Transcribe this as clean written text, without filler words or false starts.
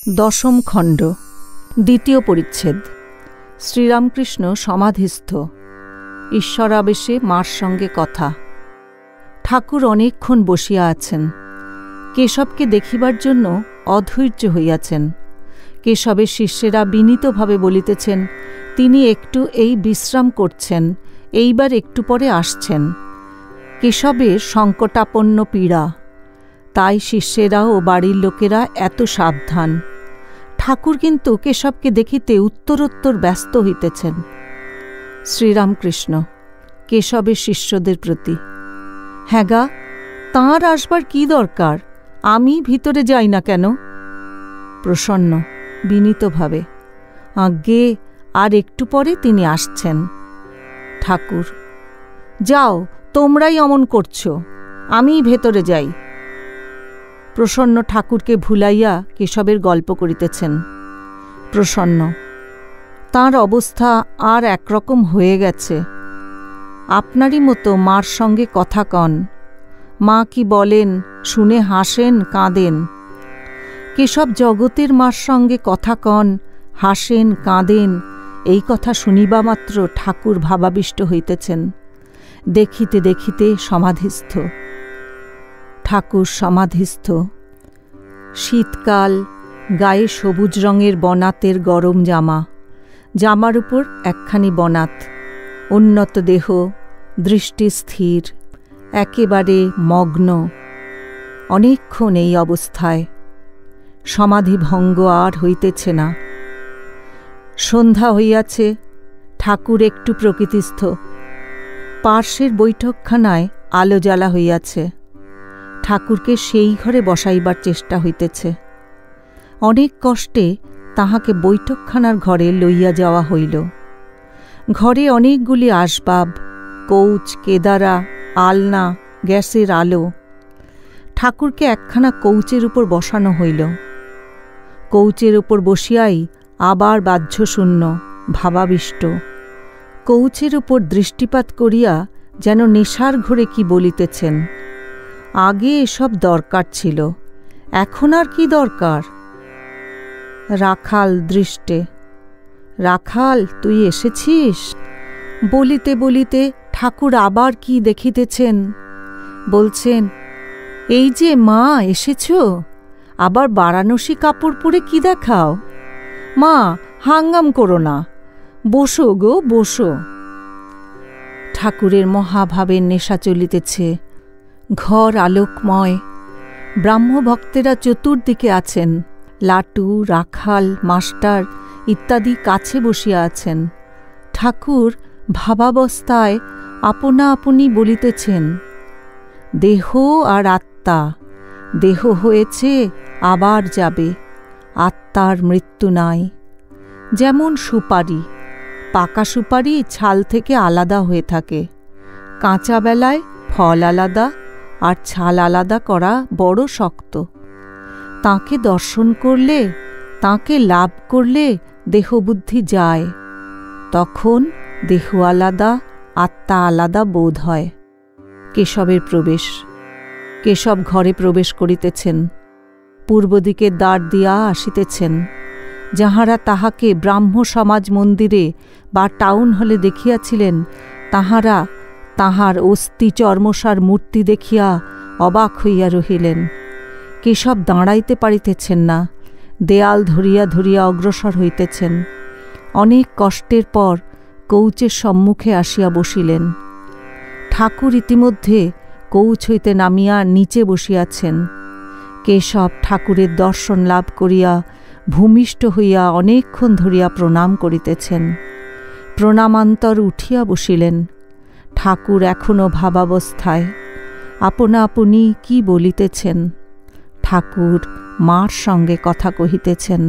দশম খণ্ড, দ্বিতীয় পরিচ্ছেদ। শ্রীরামকৃষ্ণ সমাধিস্থ, ঈশ্বরাবেশে মার সঙ্গে কথা। ঠাকুর অনেকক্ষণ বসিয়া আছেন। কেশবকে দেখিবার জন্য অধৈর্য হইয়াছেন। কেশবের শিষ্যেরা বিনীতভাবে বলিতেছেন, তিনি একটু এই বিশ্রাম করছেন, এইবার একটু পরে আসছেন। কেশবের সংকটাপন্ন পীড়া, তাই শিষ্যেরা ও বাড়ির লোকেরা এত সাবধান। ঠাকুর কিন্তু কেশবকে দেখিতে উত্তরোত্তর ব্যস্ত হইতেছেন। শ্রীরামকৃষ্ণ কেশবের শিষ্যদের প্রতি, হ্যাঁ গা, তাঁর আসবার কি দরকার? আমি ভিতরে যাই না কেন? প্রসন্ন বিনীতভাবে, আজ্ঞে, আর একটু পরে তিনি আসছেন। ঠাকুর, যাও, তোমরাই অমন করছ, আমি ভেতরে যাই। প্রসন্ন ঠাকুরকে ভুলাইয়া কেশবের গল্প করিতেছেন। প্রসন্ন, তাঁর অবস্থা আর একরকম হয়ে গেছে। আপনারই মতো মার সঙ্গে কথা কন। মা কি বলেন শুনে হাসেন, কাঁদেন। কেশব জগতের মার সঙ্গে কথা কন, হাসেন, কাঁদেন, এই কথা শুনিবা মাত্র ঠাকুর ভাবাবিষ্ট হইতেছেন। দেখিতে দেখিতে সমাধিস্থ। ঠাকুর সমাধিস্থ। শীতকাল, গায়ে সবুজ রঙের বনাতের গরম জামা, জামার উপর একখানি বনাত, উন্নত দেহ, দৃষ্টি স্থির, একেবারে মগ্ন। অনেকক্ষণ এই অবস্থায়। সমাধিভঙ্গ আর হইতেছে না। সন্ধ্যা হইয়াছে। ঠাকুর একটু প্রকৃতিস্থ। পার্শ্বের বৈঠকখানায় আলো জ্বালা হইয়াছে। ঠাকুরকে সেই ঘরে বসাইবার চেষ্টা হইতেছে। অনেক কষ্টে তাহাকে বৈঠকখানার ঘরে লইয়া যাওয়া হইল। ঘরে অনেকগুলি আসবাব, কৌচ, কেদারা, আলনা, গ্যাসের আলো। ঠাকুরকে একখানা কৌচের উপর বসানো হইল। কৌচের উপর বসিয়াই আবার বাহ্যশূন্য, ভাবাবিষ্ট। কৌচের উপর দৃষ্টিপাত করিয়া যেন নেশার ঘরে কি বলিতেছেন। আগে এসব দরকার ছিল, এখন আর কি দরকার? রাখাল দৃষ্টে, রাখাল, তুই এসেছিস? বলিতে বলিতে ঠাকুর আবার কি দেখিতেছেন। বলছেন, এই যে মা এসেছ, আবার বারাণসী কাপড় পরে কি দেখাও? মা, হাঙ্গাম করো না, বসো গো, বসো। ঠাকুরের মহাভাবের নেশা চলিতেছে। ঘর আলোকময়। ব্রাহ্মভক্তেরা চতুর্দিকে আছেন। লাটু, রাখাল, মাস্টার ইত্যাদি কাছে বসিয়া আছেন। ঠাকুর ভাবাবস্থায় আপনা আপনি বলিতেছেন, দেহ আর আত্মা, দেহ হয়েছে আবার যাবে, আত্মার মৃত্যু নাই। যেমন সুপারি, পাকা সুপারি ছাল থেকে আলাদা হয়ে থাকে। কাঁচা বেলায় ফল আলাদা আর ছাল আলাদা করা বড় শক্ত। তাঁকে দর্শন করলে, তাঁকে লাভ করলে দেহবুদ্ধি যায়। তখন দেহ আলাদা, আত্মা আলাদা বোধ হয়। কেশবের প্রবেশ। কেশব ঘরে প্রবেশ করিতেছেন। পূর্ব দিকে দ্বার দিয়া আসিতেছেন। যাহারা তাহাকে ব্রাহ্ম সমাজ মন্দিরে বা টাউন হলে দেখিয়াছিলেন, তাহারা তাহার অস্থি চর্মসার মূর্তি দেখিয়া অবাক হইয়া রহিলেন। কেশব দাঁড়াইতে পারিতেছেন না, দেয়াল ধরিয়া ধরিয়া অগ্রসর হইতেছেন। অনেক কষ্টের পর কৌচের সম্মুখে আসিয়া বসিলেন। ঠাকুর ইতিমধ্যে কৌচ হইতে নামিয়া নিচে বসিয়াছেন। কেশব ঠাকুরের দর্শন লাভ করিয়া ভূমিষ্ঠ হইয়া অনেকক্ষণ ধরিয়া প্রণাম করিতেছেন। প্রণামান্তর উঠিয়া বসিলেন। ঠাকুর এখনও ভাবাবস্থায়। আপনা আপনি কি বলিতেছেন। ঠাকুর মার সঙ্গে কথা কহিতেছেন।